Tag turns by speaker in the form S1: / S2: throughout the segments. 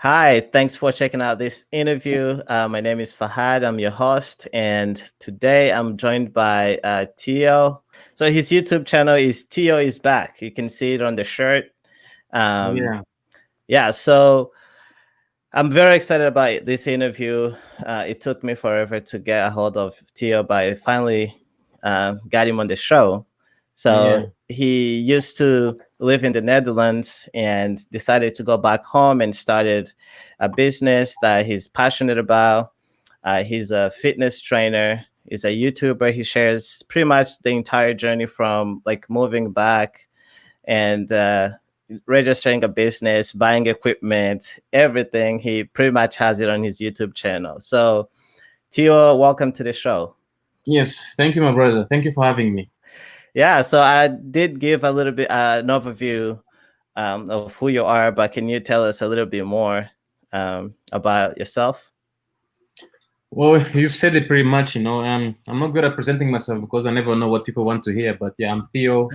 S1: Hi, thanks for checking out this interview. My name is Fahad. I'm your host, and today I'm joined by Tio. So his YouTube channel is Tio is Back. You can see it on the shirt. Um,
S2: Yeah,
S1: yeah, so I'm very excited about this interview. It took me forever to get a hold of Tio, but I finally got him on the show. So
S2: yeah,
S1: he used to live in the Netherlands and decided to go back home and started a business that he's passionate about. He's a fitness trainer. He's a YouTuber. He shares pretty much the entire journey from like moving back and registering a business, buying equipment, everything. He pretty much has it on his YouTube channel. So, Tio, welcome to the show.
S2: yes. Thank you, my brother. Thank you for having me.
S1: Yeah, so I did give a little bit an overview of who you are, but can you tell us a little bit more about yourself?
S2: Well, you've said it pretty much. I'm not good at presenting myself because I never know what people want to hear. But yeah, I'm Theo.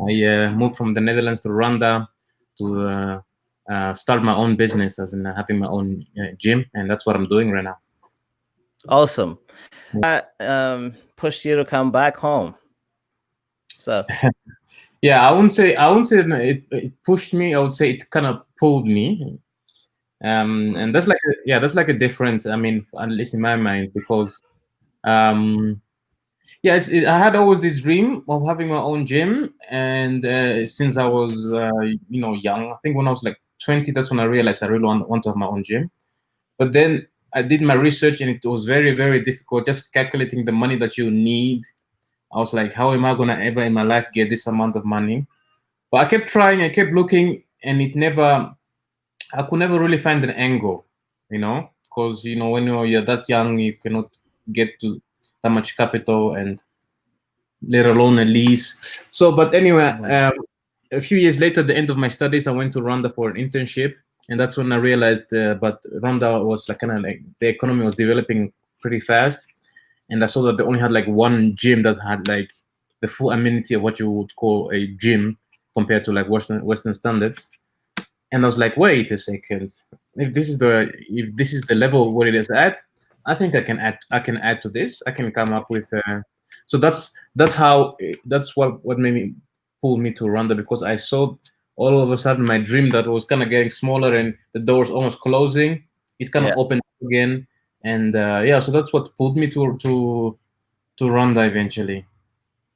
S2: I moved from the Netherlands to Rwanda to start my own business, as in having my own gym, and that's what I'm doing right now.
S1: Awesome. Pushed you to come back home. So,
S2: Yeah, I wouldn't say no, it pushed me. I would say it kind of pulled me. And that's like a difference. I mean, at least in my mind, because um, yes, I had always this dream of having my own gym, and since I was, young, I think when I was like 20, that's when I realized I really want to have my own gym. But then I did my research, and it was very, very difficult just calculating the money that you need. I was like, how am I gonna ever in my life get this amount of money? But I kept trying, I kept looking, and I could never really find an angle, because when you're that young, you cannot get to that much capital and let alone a lease. So, but anyway,
S1: mhm.
S2: a few years later, at the end of my studies, I went to Rwanda for an internship, and that's when I realized. But Rwanda was like kind of like the economy was developing pretty fast, and I saw that they only had like one gym that had like the full amenity of what you would call a gym compared to like Western standards. And I was like, wait a second, if this is the level where it is at, I think I can add to this. I can come up with so that's what made me pull me to Rwanda, because I saw all of a sudden my dream that was kind of getting smaller and the doors almost closing, it kind of
S1: Yeah.
S2: opened again. And yeah, so that's what pulled me to Rwanda eventually.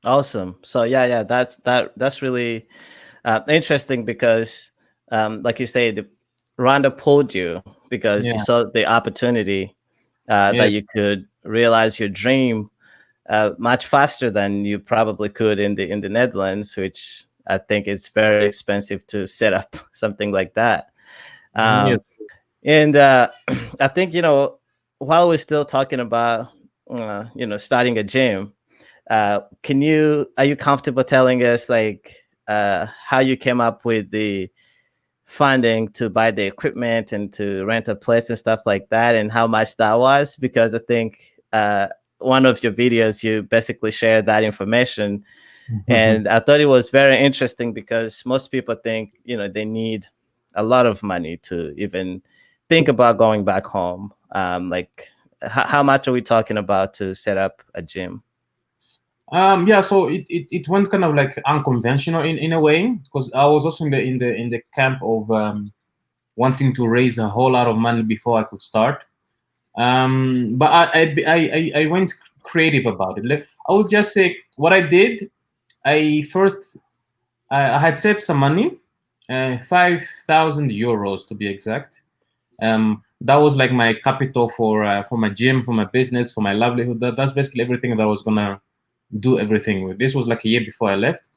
S1: Awesome. So yeah, that's really interesting because, like you say, the Rwanda pulled you because you
S2: Yeah,
S1: saw the opportunity
S2: yeah,
S1: that you could realize your dream much faster than you probably could in the Netherlands, which I think is very expensive to set up something like that.
S2: yeah.
S1: Um, and I think while we're still talking about starting a gym, can you are you comfortable telling us like how you came up with the funding to buy the equipment and to rent a place and stuff like that, and how much that was? Because I think one of your videos you basically shared that information, and I thought it was very interesting because most people think they need a lot of money to even think about going back home. Like how much are we talking about to set up a gym?
S2: Yeah, so it went kind of like unconventional in a way, because I was also in the camp of wanting to raise a whole lot of money before I could start. But I went creative about it. Like, I would just say what I did. I first I had saved some money, 5,000 euros to be exact. That was like my capital for my gym, for my business, for my livelihood. That's basically everything that I was gonna do everything with. This was like a year before I left.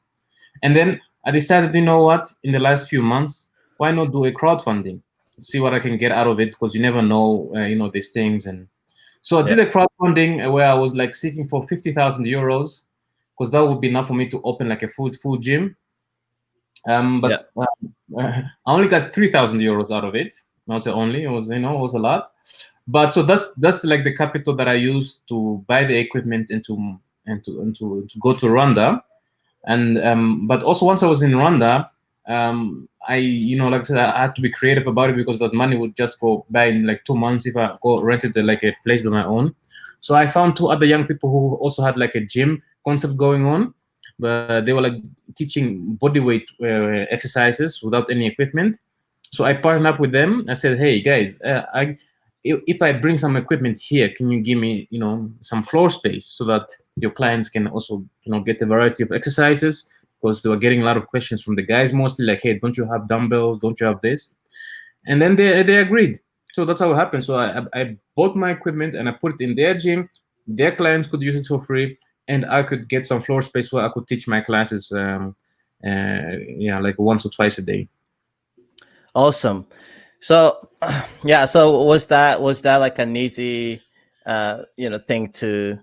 S2: And then I decided, you know what, in the last few months, why not do a crowdfunding? See what I can get out of it, because you never know, these things. And so I
S1: Yeah,
S2: did a crowdfunding where I was like seeking for 50,000 euros, because that would be enough for me to open like a full gym.
S1: yeah,
S2: But I only got 3,000 euros out of it. Not say only, it was it was a lot. But so that's like the capital that I used to buy the equipment and to go to Rwanda. And but also once I was in Rwanda, I, like I said, I had to be creative about it because that money would just go by in like 2 months if I go rented like a place by my own. So I found two other young people who also had like a gym concept going on, but they were like teaching body weight exercises without any equipment. So I partnered up with them. I said, hey guys, if I bring some equipment here, can you give me, some floor space so that your clients can also, get a variety of exercises? Because they were getting a lot of questions from the guys, mostly like, hey, don't you have dumbbells? Don't you have this? And then they agreed. So that's how it happened. So I bought my equipment and I put it in their gym. Their clients could use it for free, and I could get some floor space where I could teach my classes, like once or twice a day.
S1: Awesome. So yeah, so was that like an easy thing to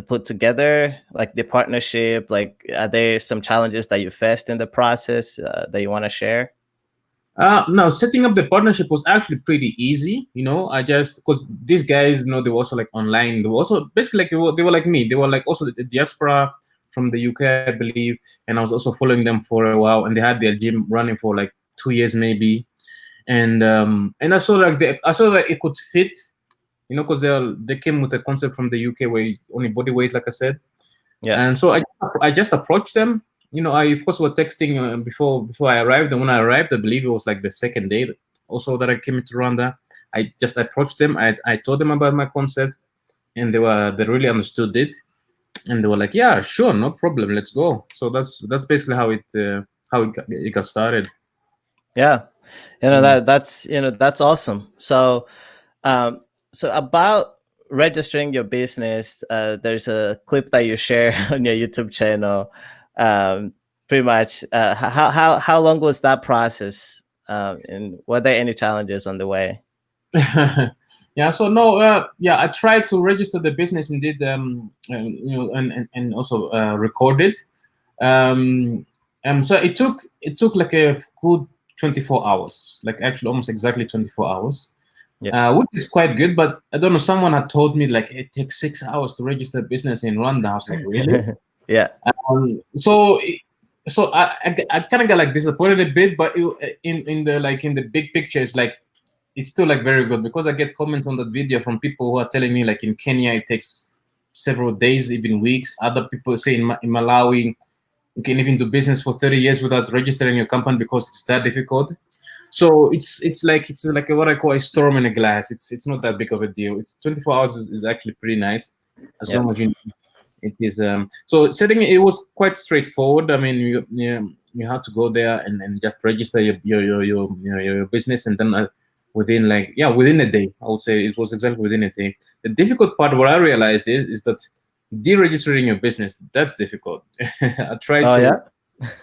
S1: put together, like the partnership? Like, are there some challenges that you faced in the process that you want to share?
S2: No, setting up the partnership was actually pretty easy. I just, because these guys, they were also like online. They were also basically like they were like me. They were like also the diaspora from the UK, I believe, and I was also following them for a while. And they had their gym running for like 2 years maybe, and I saw like it could fit, because they came with a concept from the UK where only body weight, like I said.
S1: Yeah.
S2: And so I just approached them. I of course were texting before I arrived, and when I arrived, I believe it was like the second day also that I came into Rwanda. I just approached them. I told them about my concept, and they really understood it, and they were like, "Yeah, sure, no problem, let's go." So that's basically how it got started.
S1: Yeah, that's awesome. So, so about registering your business, there's a clip that you share on your YouTube channel. Pretty much, how long was that process? And were there any challenges on the way?
S2: Yeah, so no, I tried to register the business indeed, and also record it. So it took like a good 24 hours, like actually almost exactly 24 hours.
S1: Yeah.
S2: Which is quite good, but I don't know. Someone had told me like it takes 6 hours to register a business in Rwanda. I was like, really?
S1: Yeah.
S2: So I kind of got like disappointed a bit, but in the big picture, it's still like very good, because I get comments on that video from people who are telling me like in Kenya it takes several days, even weeks. Other people say in Malawi you can even do business for 30 years without registering your company because it's that difficult. So it's like what I call a storm in a glass. It's not that big of a deal. It's 24 hours is actually pretty nice, as long as it is. So setting it was quite straightforward. I mean, you have to go there and just register your business, and then within a day, I would say it was exactly within a day. The difficult part, what I realized is that deregistering your business, that's difficult. I tried to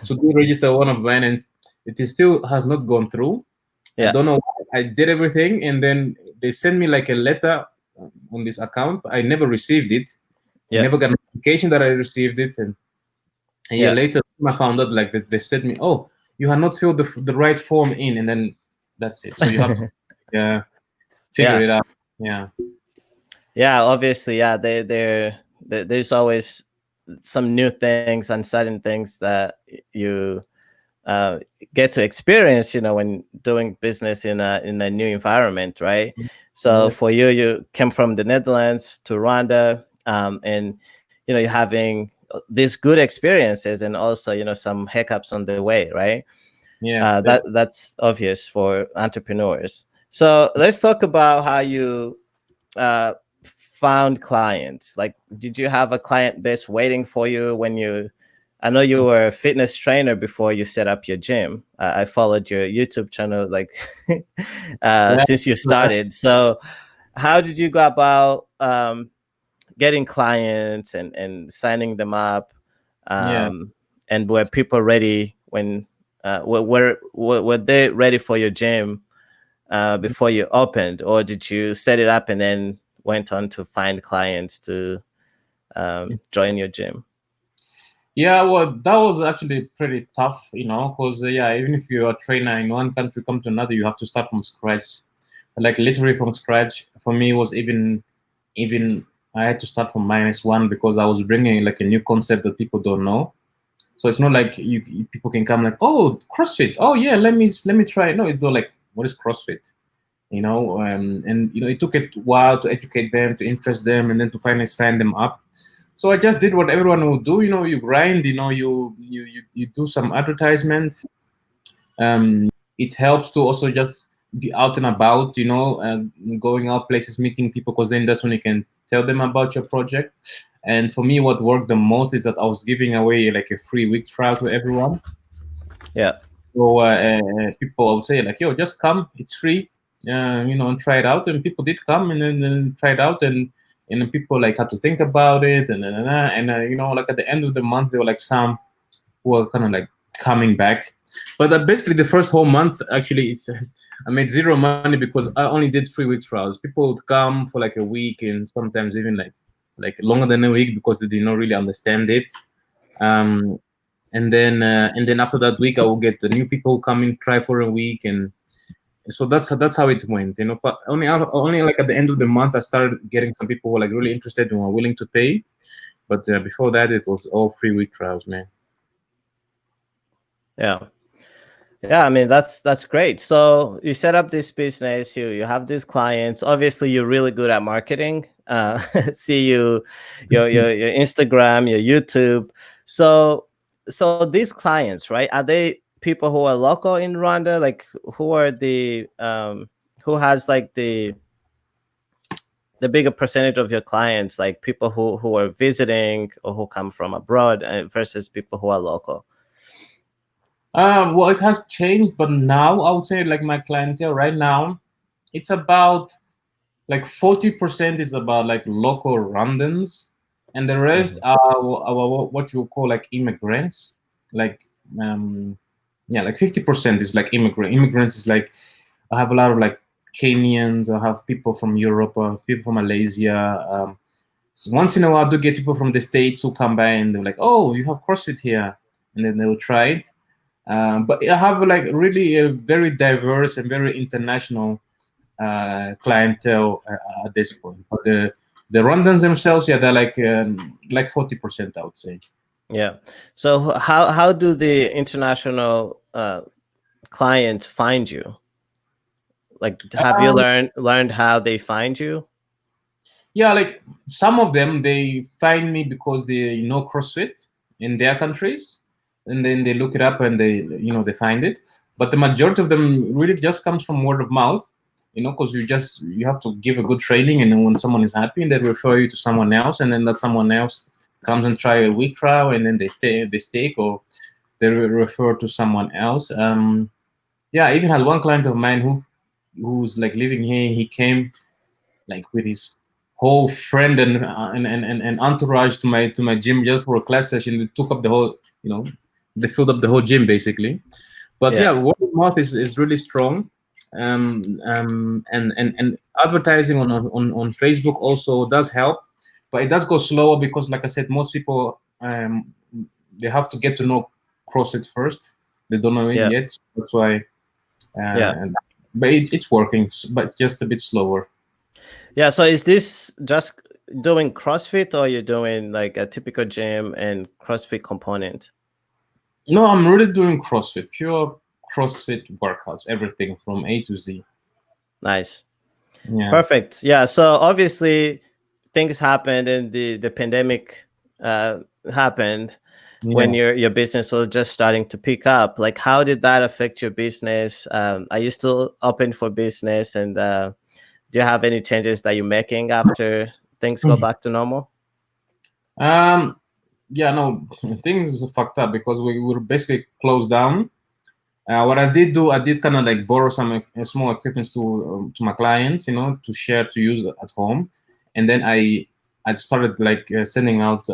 S2: deregister one of mine, and it still has not gone through.
S1: Yeah.
S2: I don't know why. I did everything, and then they sent me like a letter on this account. I never received it. I never got a notification that I received it, and a year later I found out like that they said me, "Oh, you have not filled the right form in," and then that's it. So you have to figure it out.
S1: Yeah, obviously, yeah. There's always some new things and certain things that you get to experience, when doing business in a new environment, right? So for you came from the Netherlands to Rwanda, and you're having these good experiences, and also some hiccups on the way, right?
S2: Yeah,
S1: that's obvious for entrepreneurs. So let's talk about how you found clients. Like, did you have a client base waiting for you when I know you were a fitness trainer before you set up your gym. I followed your YouTube channel like since you started. So how did you go about getting clients and signing them up? And were people ready when were they ready for your gym before you opened, or did you set it up and then went on to find clients to join your gym?
S2: Yeah, well, that was actually pretty tough, because even if you're a trainer in one country, come to another, you have to start from scratch, like literally from scratch. For me, it was even I had to start from -1 because I was bringing like a new concept that people don't know. So it's not like people can come like, oh, CrossFit. Oh yeah, let me try it. No, it's not like, what is CrossFit? And it took a while to educate them, to interest them, and then to finally sign them up. So I just did what everyone would do. You grind. You do some advertisements. It helps to also just be out and about. Going out places, meeting people, because then that's when you can tell them about your project. And for me, what worked the most is that I was giving away like a free week trial to everyone.
S1: Yeah.
S2: So people would say like, "Yo, just come. It's free. And try it out." And people did come and then try it out, and then people like had to think about it, and like at the end of the month, there were like some who were kind of like coming back. But basically, the first whole month, actually, I made zero money because I only did 3 week trials. People would come for like a week, and sometimes even like longer than a week, because they did not really understand it. And then after that week, I will get the new people who come in, try for a week, and so that's how it went. But only like at the end of the month, I started getting some people who were like really interested and were willing to pay. But before that, it was all 3 week trials, man.
S1: Yeah. I mean, that's great. So you set up this business, you have these clients. Obviously, you're really good at marketing. See your Instagram, your YouTube. So these clients, right? Are they people who are local in Rwanda? Like, who are the who has like the bigger percentage of your clients, like people who are visiting or who come from abroad, versus people who are local?
S2: Well, it has changed, but now I would say like my clientele right now, it's about like 40% is about like local Rwandans, and the rest are what you call like immigrants. Like like 50% is like immigrants is like, I have a lot of like Kenyans, I have people from Europe, I have people from Malaysia. So once in a while I do get people from the States who come by and they're like, oh, you have CrossFit here, and then they will try it. But I have like really a very diverse and very international clientele at this point. But the Rwandans themselves, yeah, they're like 40%, I would say.
S1: Yeah. So how do the international clients find you? Like, have you learned how they find you?
S2: Yeah, like some of them, they find me because they know CrossFit in their countries, and then they look it up and they find it. But the majority of them really just comes from word of mouth, because you have to give a good training, and then when someone is happy, and they refer you to someone else, and then that someone else comes and try a week trial, and then they stay, or they refer to someone else. I even had one client of mine who's like living here. He came like with his whole friend and entourage to my gym just for a class session. They took up the whole, they filled up the whole gym basically. But yeah, word of mouth is really strong. And advertising on Facebook also does help, but it does go slower because, like I said, most people they have to get to know CrossFit first. They don't know it yet. So that's why. But it's working, but just a bit slower.
S1: Yeah. So is this just doing CrossFit, or you're doing like a typical gym and CrossFit component?
S2: No, I'm really doing CrossFit, pure CrossFit workouts, everything from A to Z.
S1: Nice.
S2: Yeah.
S1: Perfect. Yeah. So obviously things happened, and the pandemic happened when your business was just starting to pick up. Like, how did that affect your business? Are you still open for business? And do you have any changes that you're making after things go back to normal?
S2: Yeah, no, things fucked up because we were basically closed down. What I did do, I did kind of like borrow some small equipment to my clients, to share, to use at home. And then I started like sending out,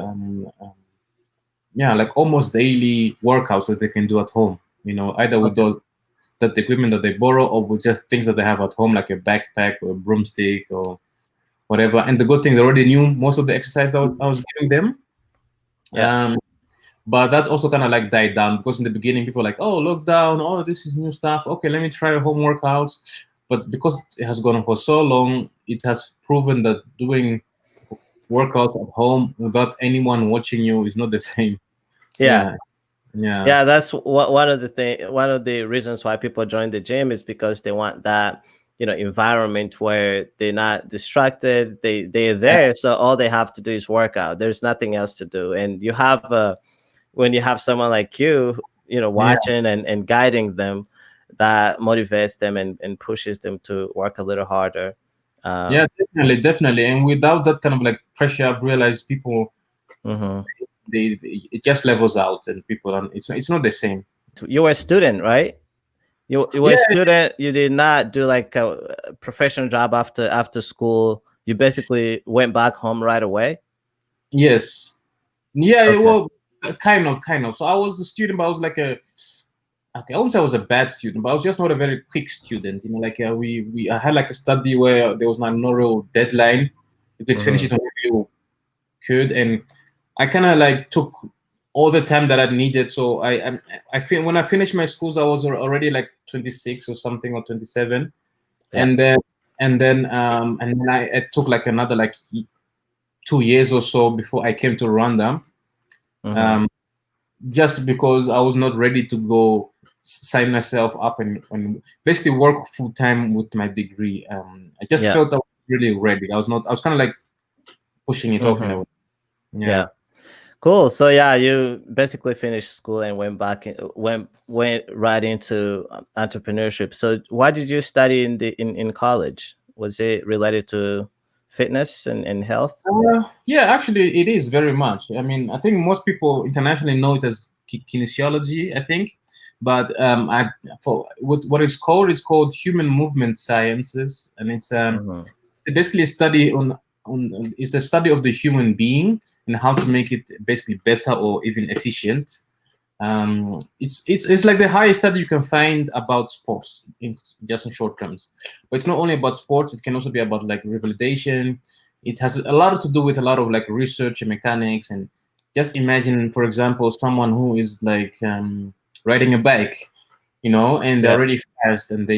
S2: like almost daily workouts that they can do at home, either with that equipment that they borrow, or with just things that they have at home, like a backpack or a broomstick or whatever. And the good thing, they already knew most of the exercise that I was giving them. But that also kind of like died down because in the beginning people were like, oh, lockdown, oh, this is new stuff. Okay, let me try home workouts. But because it has gone on for so long, it has proven that doing workouts at home without anyone watching you is not the same.
S1: Yeah.
S2: Yeah.
S1: Yeah, that's one of the one of the reasons why people join the gym is because they want that, environment where they're not distracted. They're
S2: Yeah.
S1: there, so all they have to do is work out. There's nothing else to do. And you have when you have someone like you,
S2: Yeah.
S1: watching and guiding them, that motivates them and pushes them to work a little harder.
S2: Yeah,
S1: Um,
S2: definitely, definitely. And without that kind of like pressure, I've realized people
S1: mhm.
S2: it just levels out, and people are, it's not the same.
S1: You were a student, right? You were a
S2: Yeah.
S1: student. You did not do like a professional job after school. You basically went back home right away.
S2: Yes. Yeah.
S1: Okay.
S2: Well, kind of. So I was a student, but I was like a okay. I wouldn't say I was a bad student, but I was just not a very quick student. You know, like we I had like a study where there was like no real deadline. You could finish
S1: Hmm.
S2: it whenever you could, and I kind of like took all the time that I needed. So I feel when I finished my schools, I was already like 26 or something, or 27,
S1: Yeah.
S2: and then I took like another like 2 years or so before I came to Rwanda,
S1: Hmm.
S2: um, just because I was not ready to go sign myself up and basically work full time with my degree. I just
S1: Yeah.
S2: felt I was really ready. I was not. I was kind of like pushing it off in a
S1: Hmm.
S2: way. Yeah.
S1: Yeah. Cool. So yeah, you basically finished school and went right into entrepreneurship. So why did you study in college? Was it related to fitness and health?
S2: Yeah, actually, it is very much. I mean, I think most people internationally know it as kinesiology, I think, but for what it's called is called human movement sciences, and
S1: Hmm.
S2: it's basically a study on it's a study of the human being and how to make it basically better or even efficient. It's like the highest study you can find about sports in just in short terms, but it's not only about sports. It can also be about like revalidation. It has a lot to do with a lot of like research and mechanics. And just imagine, for example, someone who is like riding a bike, and they're
S1: Yeah.
S2: really fast, and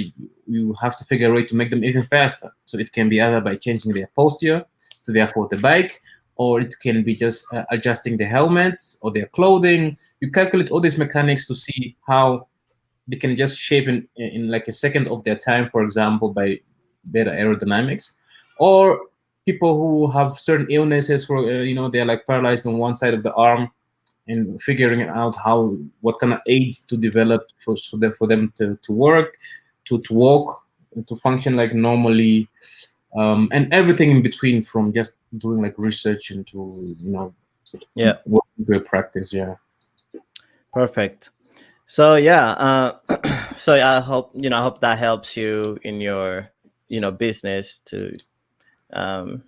S2: you have to figure a way to make them even faster. So it can be either by changing their posture to therefore the bike, or it can be just adjusting the helmets or their clothing. You calculate all these mechanics to see how they can just shave in like a second of their time, for example, by better aerodynamics. Or people who have certain illnesses, for they're like paralyzed on one side of the arm, and figuring out what kind of aids to develop for them to work, to walk, to function like normally, and everything in between, from just doing like research into
S1: Yeah.
S2: work into a practice. Yeah.
S1: Perfect. So yeah, so I hope that helps you in your business to um,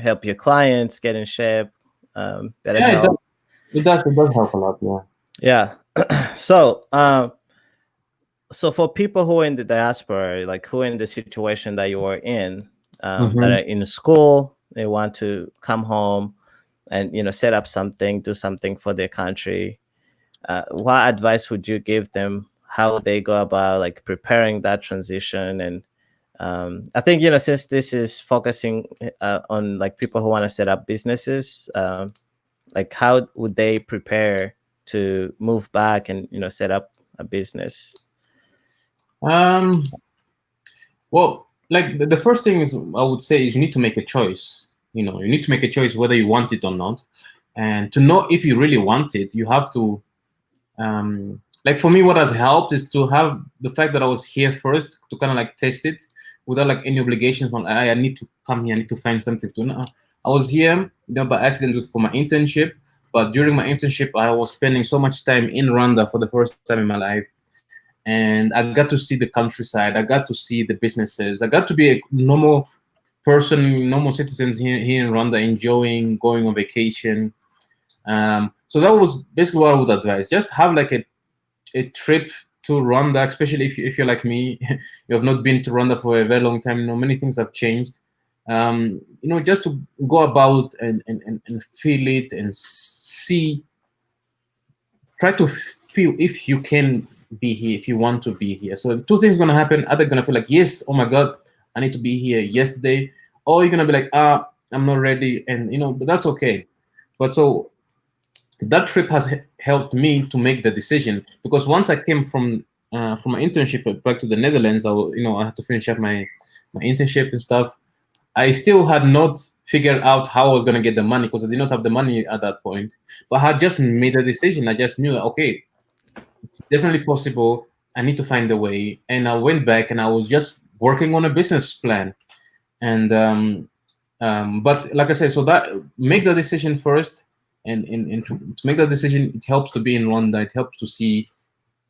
S1: help your clients get in shape, better
S2: Yeah, it does.
S1: health.
S2: It does help a lot. Yeah.
S1: Yeah. So so for people who are in the diaspora, like who are in the situation that you are in, that
S2: Hmm.
S1: are in school, they want to come home and set up something, do something for their country. What advice would you give them? How would they go about like preparing that transition? And I think since this is focusing on like people who want to set up businesses, like how would they prepare to move back and set up a business?
S2: Um. Well, like the first thing is I would say is you need to make a choice. You need to make a choice whether you want it or not, and to know if you really want it, you have to. Like for me, what has helped is to have the fact that I was here first to kind of like test it without like any obligations on I need to come here, I need to find something to. No, I was here, by accident for my internship. But during my internship, I was spending so much time in Rwanda for the first time in my life, and I got to see the countryside. I got to see the businesses. I got to be a normal person, normal citizens here in Rwanda, enjoying going on vacation. So that was basically what I would advise. Just have like a trip to Rwanda, especially if you're like me, you have not been to Rwanda for a very long time. Many things have changed. Just to go about and feel it and see, try to feel if you can be here, if you want to be here. So two things gonna happen. Either gonna feel like, yes, oh my God, I need to be here yesterday, or you're gonna be like, I'm not ready, and but that's okay. But so that trip has helped me to make the decision, because once I came from my internship back to the Netherlands, I had to finish up my internship and stuff. I still had not figured out how I was going to get the money, because I did not have the money at that point. But I had just made a decision. I just knew that, okay, it's definitely possible. I need to find a way. And I went back and I was just working on a business plan. And but like I said, so that make the decision first, and to make that decision, it helps to be in Rwanda. It helps to see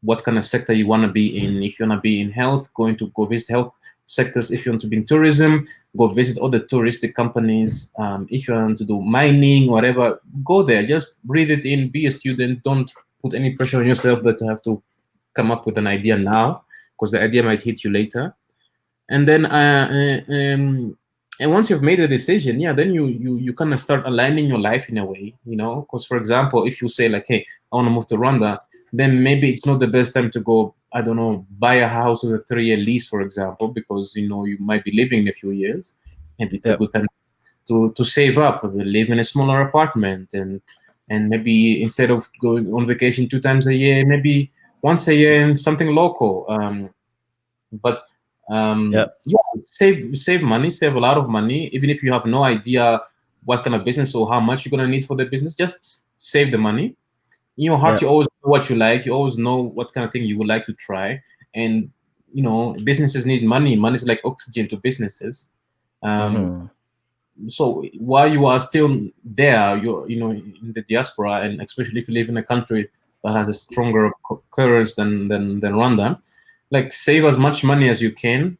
S2: what kind of sector you want to be in. If you want to be in health, go visit health sectors. If you want to be in tourism, go visit other touristic companies. If you want to do mining, whatever, go there. Just breathe it in. Be a student. Don't put any pressure on yourself that you have to come up with an idea now, because the idea might hit you later. And then and once you've made a decision, yeah, then you kind of start aligning your life in a way, because for example, if you say like, hey, I want to move to Rwanda, then maybe it's not the best time to go, I don't know, buy a house with a 3-year lease, for example, because you might be living in a few years. Maybe it's a good time to save up, live in a smaller apartment, and maybe instead of going on vacation 2 times a year, maybe once a year in something local. But yeah, save money, save a lot of money, even if you have no idea what kind of business or how much you're gonna need for the business. Just save the money. In your heart, you always know what you like. You always know what kind of thing you would like to try. And businesses need money. Money is like oxygen to businesses. So while you are still there, you're in the diaspora, and especially if you live in a country that has a stronger currency than Rwanda, like save as much money as you can,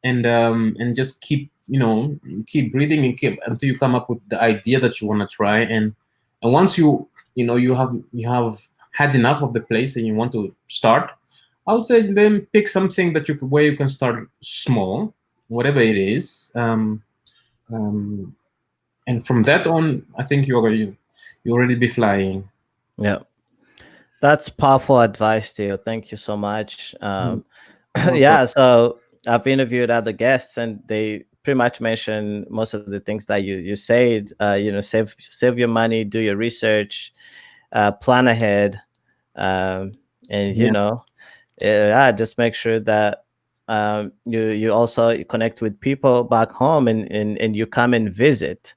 S2: and just keep breathing and keep until you come up with the idea that you want to try. And once you have had enough of the place and you want to start, I would say then pick something that where you can start small, whatever it is. And from that on, I think you already be flying.
S1: Yeah, that's powerful advice, Theo. Thank you so much. Yeah, so I've interviewed other guests, and they pretty much mentioned most of the things that you said. Save your money, do your research, plan ahead, and just make sure that you also connect with people back home, and you come and visit,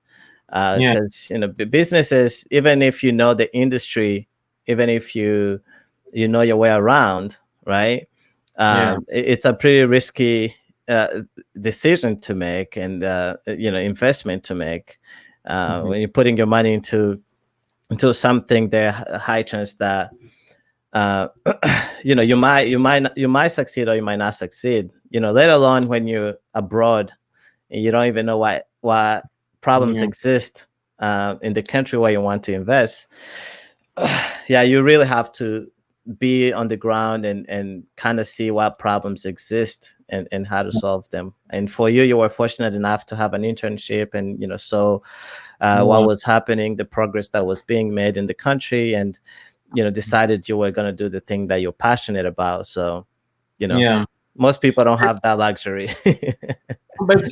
S1: because businesses, even if you know the industry, even if you know your way around, right? It's a pretty risky decision to make, and investment to make, when you're putting your money into something. There a high chance that you might succeed or you might not succeed, let alone when you're abroad and you don't even know what problems exist in the country where you want to invest. Yeah, you really have to be on the ground and kind of see what problems exist and how to solve them. And for you were fortunate enough to have an internship, and what was happening, the progress that was being made in the country, and decided you were going to do the thing that you're passionate about. So most people don't have that luxury.
S2: But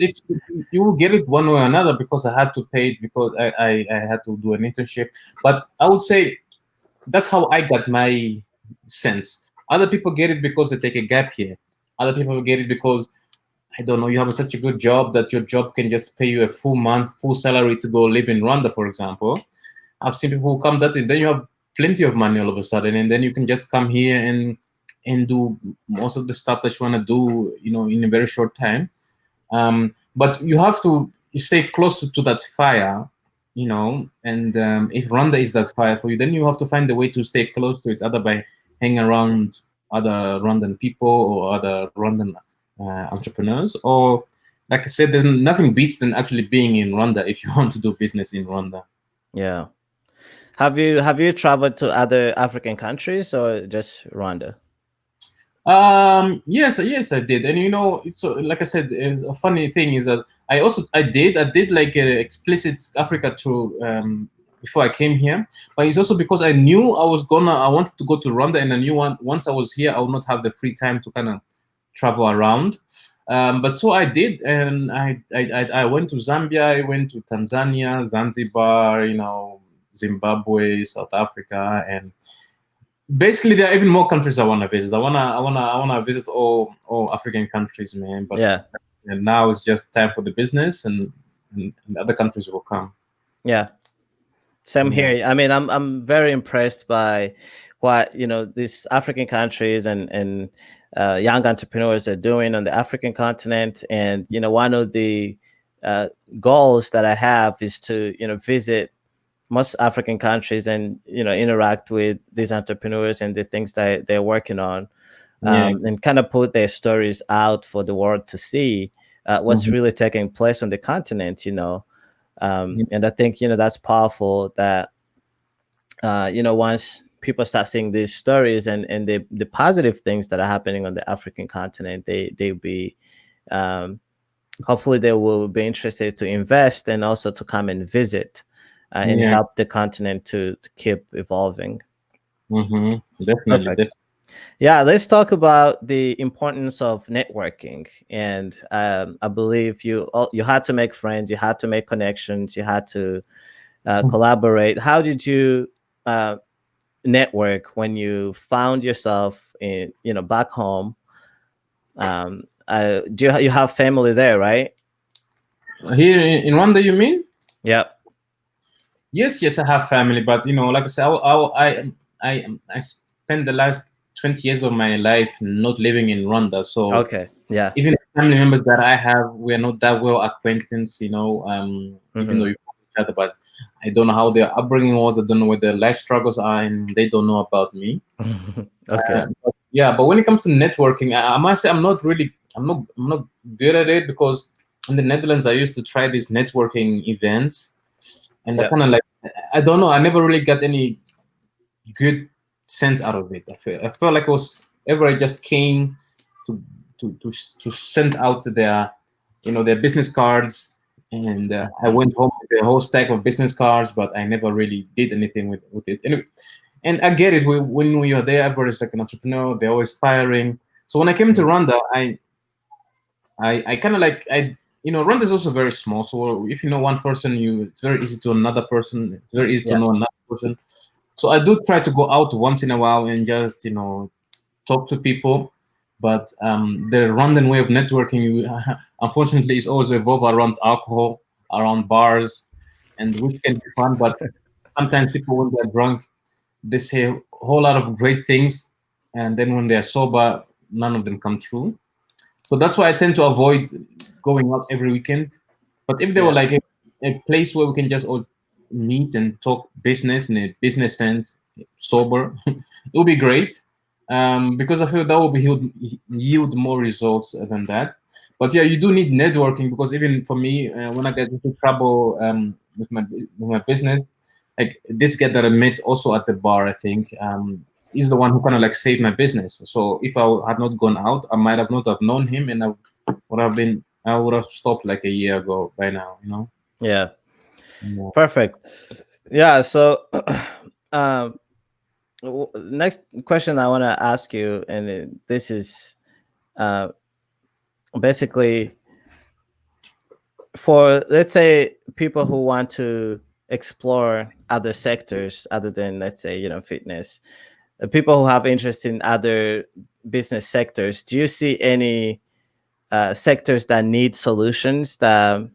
S2: you will get it one way or another, because I had to pay it, because I had to do an internship. But I would say that's how I got my sense. Other people get it because they take a gap year. Other people get it because, I don't know, you have such a good job that your job can just pay you a full salary to go live in Rwanda, for example. I've seen people who come that way, then you have plenty of money all of a sudden, and then you can just come here and do most of the stuff that you want to do, in a very short time. But you have to stay close to that fire, and if Rwanda is that fire for you, then you have to find a way to stay close to it, either by hanging around other Rwandan people or other Rwandan entrepreneurs, or, like I said, there's nothing beats than actually being in Rwanda if you want to do business in Rwanda.
S1: Yeah. Have you traveled to other African countries or just Rwanda?
S2: Yes, I did. And so like I said, a funny thing is that I did like an explicit Africa tour before I came here, but it's also because I knew I wanted to go to Rwanda, and I knew once I was here, I would not have the free time to kind of travel around. But so I did, and I went to Zambia, I went to Tanzania, Zanzibar, Zimbabwe, South Africa, and basically there are even more countries I want to visit. I wanna visit all African countries, man. But
S1: Yeah.
S2: and now it's just time for the business, and other countries will come.
S1: Yeah. Same
S2: Yeah.
S1: here. I mean, I'm very impressed by what these African countries and young entrepreneurs are doing on the African continent. And one of the goals that I have is to visit most African countries and interact with these entrepreneurs and the things that they're working on,
S2: Yeah.
S1: and kind of put their stories out for the world to see what's
S2: Mhm.
S1: really taking place on the continent.
S2: Yeah.
S1: And I think that's powerful that once people start seeing these stories and the positive things that are happening on the African continent, they'll be hopefully they will be interested to invest and also to come and visit and
S2: Yeah.
S1: help the continent to keep evolving.
S2: Definitely.
S1: Perfect.
S2: Definitely.
S1: Yeah, let's talk about the importance of networking. And I believe you had to make friends, you had to make connections, you had to collaborate. How did you network when you found yourself in back home? You have family there, right?
S2: Here in Rwanda, you mean?
S1: Yep.
S2: Yes, I have family, but like I said, I spent the last 20 years of my life not living in Rwanda, so
S1: Okay. Yeah.
S2: even family members that I have, we are not that well acquaintance, even though we know each other, but I don't know how their upbringing was. I don't know what their life struggles are, and they don't know about me.
S1: Okay.
S2: But when it comes to networking, I must say I'm not good at it, because in the Netherlands I used to try these networking events, and I
S1: Yep.
S2: kind of I don't know, I never really got any good sense out of it. I felt like it was ever I just came to send out their their business cards, and I went home with a whole stack of business cards, but I never really did anything with it. Anyway, and I get it. When we are there, everybody's like an entrepreneur. They're always aspiring. So when I came to Rwanda, I kind of Rwanda is also very small. So if you know one person, it's very easy to another person. It's very easy to know another person. So I do try to go out once in a while and just talk to people. But the Rwandan way of networking, unfortunately, is always revolve around alcohol, around bars, and which can be fun. But sometimes people, when they're drunk, they say a whole lot of great things, and then when they're sober, none of them come true. So that's why I tend to avoid going out every weekend. But if there were like a place where we can just all meet and talk business in a business sense, sober, it would be great. Because I feel that will yield more results than that. But yeah, you do need networking, because even for me, when I get into trouble with my business, like this guy that I met also at the bar, I think, he's the one who kind of saved my business. So if I had not gone out, I might have not have known him, and I would have stopped like a year ago by now.
S1: Yeah.
S2: Yeah.
S1: Perfect. Yeah. So, next question I want to ask you, and this is basically for, let's say, people who want to explore other sectors other than, let's say, fitness, people who have interest in other business sectors. Do you see any sectors that need solutions, that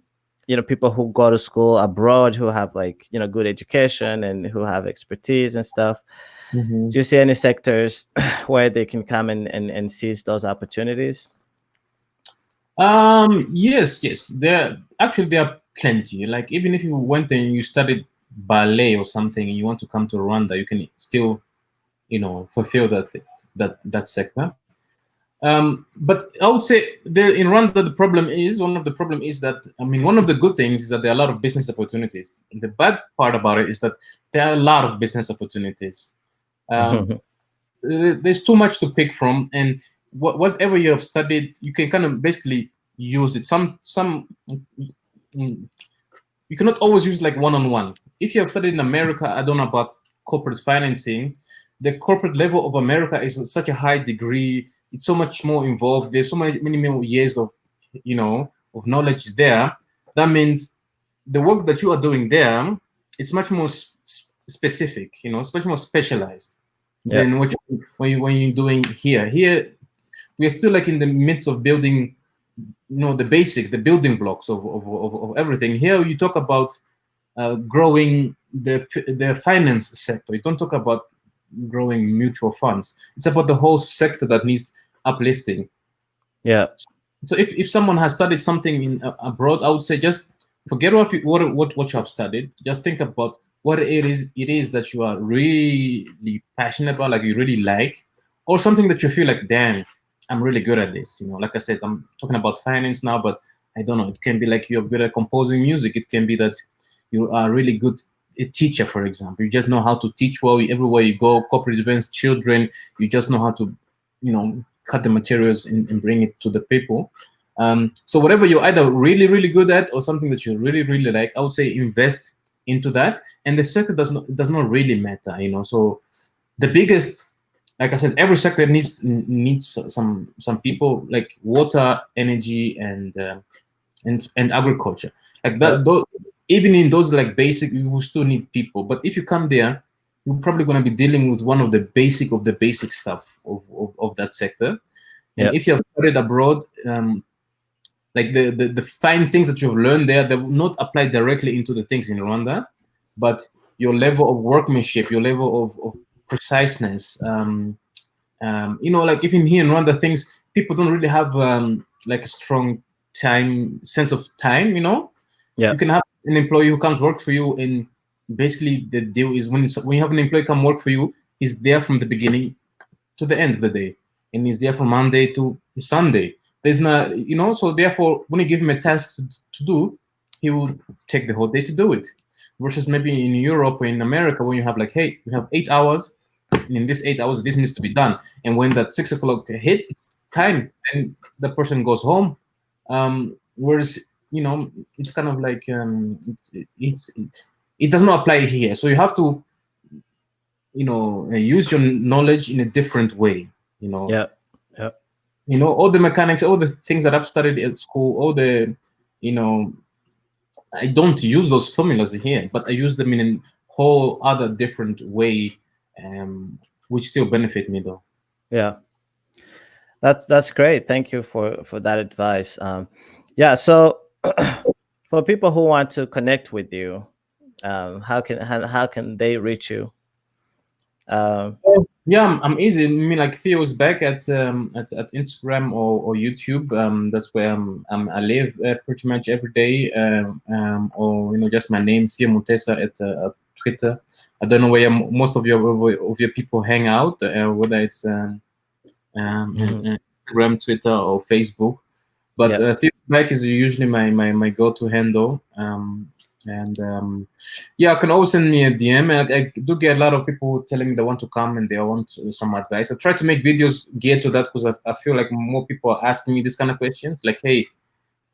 S1: people who go to school abroad, who have good education and who have expertise and stuff?
S2: Mm-hmm.
S1: Do you see any sectors where they can come and seize those opportunities?
S2: Yes. There are plenty. Like even if you went and you studied ballet or something, and you want to come to Rwanda, you can still, fulfill that sector. But I would say in Rwanda, one of the problem is that, one of the good things is that there are a lot of business opportunities. The bad part about it is that there are a lot of business opportunities. There's too much to pick from, and whatever you have studied, you can kind of basically use it. You cannot always use like one-on-one. If you have studied in America, I don't know about corporate financing. The corporate level of America is such a high degree. It's so much more involved. There's so many more years of knowledge there. That means the work that you are doing there, it's much more specific, especially more specialized
S1: Yeah.
S2: than when you're doing here. Here we are still like in the midst of building, the building blocks of everything. Here you talk about growing the finance sector. You don't talk about growing mutual funds. It's about the whole sector that needs uplifting.
S1: Yeah.
S2: So if someone has studied something in abroad, I would say just forget what you have studied. Just think about what it is that you are really passionate about, like you really like, or something that you feel like, damn, I'm really good at this. Like I said, I'm talking about finance now, but I don't know. It can be like you're good at composing music. It can be that you are really good a teacher, for example. You just know how to teach well everywhere you go. Corporate events, children. You just know how to, cut the materials and bring it to the people. So whatever you're either really, really good at or something that you really, really like, I would say invest into that. And the sector does not really matter, So the biggest, like I said, every sector needs some people, like water, energy, and agriculture. Like
S1: Yeah.
S2: that, even in those like basic, you will still need people. But if you come there, you're probably going to be dealing with one of the basic stuff of that sector. And
S1: Yeah.
S2: if you have studied abroad, like the fine things that you've learned there, they will not apply directly into the things in Rwanda, but your level of workmanship, your level of preciseness, like even here in Rwanda, things people don't really have like a strong sense of time.
S1: Yeah.
S2: You can have an employee who comes work for you, and basically the deal is when you have an employee come work for you, he's there from the beginning to the end of the day, and he's there from Monday to Sunday. There's not, so therefore, when you give him a task to do, he will take the whole day to do it. Versus maybe in Europe or in America, when you have like, hey, we have 8 hours, and in this 8 hours, this needs to be done. And when that 6 o'clock hits, it's time, and the person goes home. Whereas, it's kind of like it does not apply here. So you have to, use your knowledge in a different way.
S1: Yeah. Yeah.
S2: All the mechanics, all the things that I've studied at school, all the, I don't use those formulas here, but I use them in a whole other different way, which still benefit me though.
S1: Yeah. That's great. Thank you for that advice. Yeah. So for people who want to connect with you, how can they reach you? Um,
S2: Yeah, I'm easy. I mean, like Theo's back at Instagram or YouTube. That's where I live pretty much every day. Or just my name, Theo Mutesa at Twitter. I don't know where most of your people hang out, whether it's
S1: mhm.
S2: Instagram, Twitter, or Facebook. But
S1: Yeah.
S2: Theo back is usually my go-to handle. And yeah, you can always send me a DM. I do get a lot of people telling me they want to come and they want some advice. I try to make videos geared to that because I feel like more people are asking me this kind of questions. Like, hey,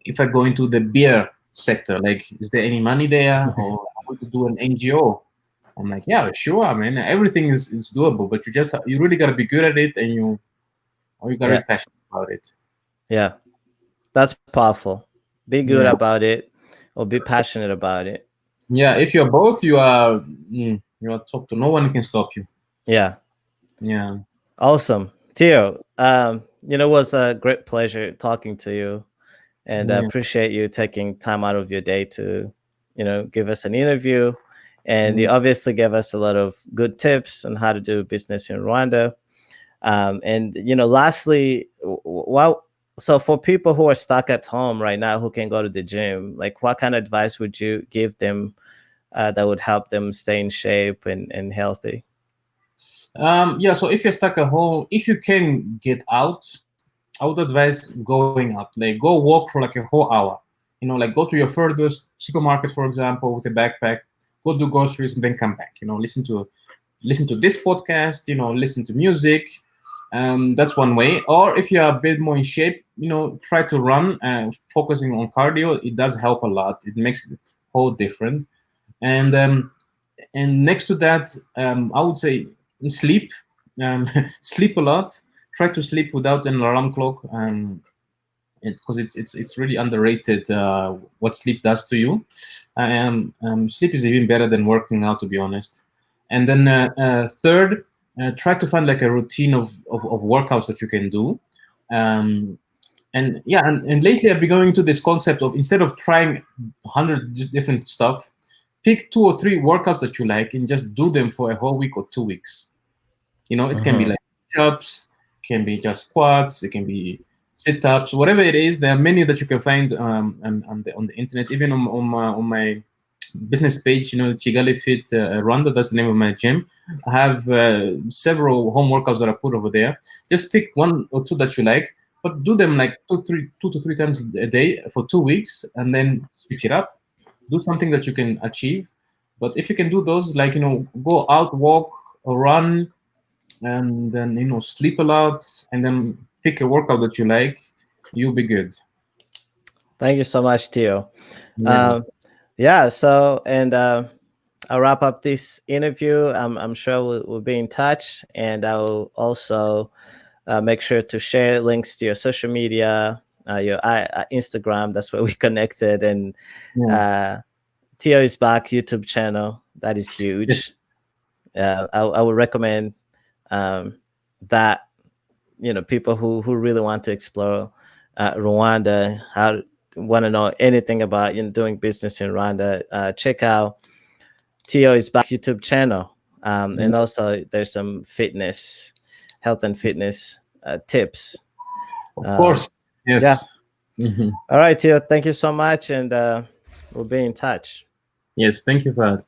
S2: if I go into the beer sector, like, is there any money there? Or I want to do an NGO. I'm like, yeah, sure, man. Everything is doable, but you really gotta be good at it, and you gotta
S1: Yeah.
S2: be passionate about it.
S1: Yeah. That's powerful. Be good
S2: Yeah.
S1: about it or be passionate about it.
S2: Yeah, if you're both, you are top to. No one can stop you.
S1: Yeah.
S2: Yeah.
S1: Awesome. Theo, it was a great pleasure talking to you, and I
S2: Yeah.
S1: appreciate you taking time out of your day to, give us an interview. And you
S2: Mm.
S1: obviously gave us a lot of good tips on how to do business in Rwanda. And lastly, so for people who are stuck at home right now who can go to the gym, like what kind of advice would you give them that would help them stay in shape and healthy?
S2: Yeah. So if you're stuck at home, if you can get out, I would advise going out. Like, go walk for like a whole hour. Like, go to your furthest supermarket, for example, with a backpack. Go do groceries and then come back. Listen to this podcast. Listen to music. That's one way. Or if you're a bit more in shape, try to run. Focusing on cardio, it does help a lot. It makes the whole different. And next to that, I would say sleep. Sleep a lot. Try to sleep without an alarm clock. Because it's really underrated what sleep does to you. Sleep is even better than working out, to be honest. And then third, try to find like a routine of workouts that you can do. And yeah, and lately I've been going into this concept of, instead of trying 100 different stuff, pick 2 or 3 workouts that you like and just do them for a whole week or 2 weeks. It can be like push-ups, it can be just squats, it can be sit-ups, whatever it is. There are many that you can find on the internet, even on my business page, Chigali Fit Rwanda, that's the name of my gym. I have several home workouts that I put over there. Just pick 1 or 2 that you like, but do them like 2 to 3 times a day for 2 weeks, and then switch it up. Do something that you can achieve. But if you can do those, like, go out, walk or run, and then, sleep a lot, and then pick a workout that you like, you'll be good.
S1: Thank you so much, Theo.
S2: Yeah.
S1: Yeah, so, and I'll wrap up this interview. I'm sure we'll be in touch, and I'll also make sure to share links to your social media, your Instagram. That's where we connected, and Theo is back YouTube channel. That is huge. I would recommend that, people who really want to explore Rwanda, want to know anything about doing business in Rwanda, check out Theo is back YouTube channel. And also there's some health and fitness tips.
S2: Of course. Yes.
S1: Yeah. All right, Theo, thank you so much, and we'll be in touch.
S2: Yes, thank you for that.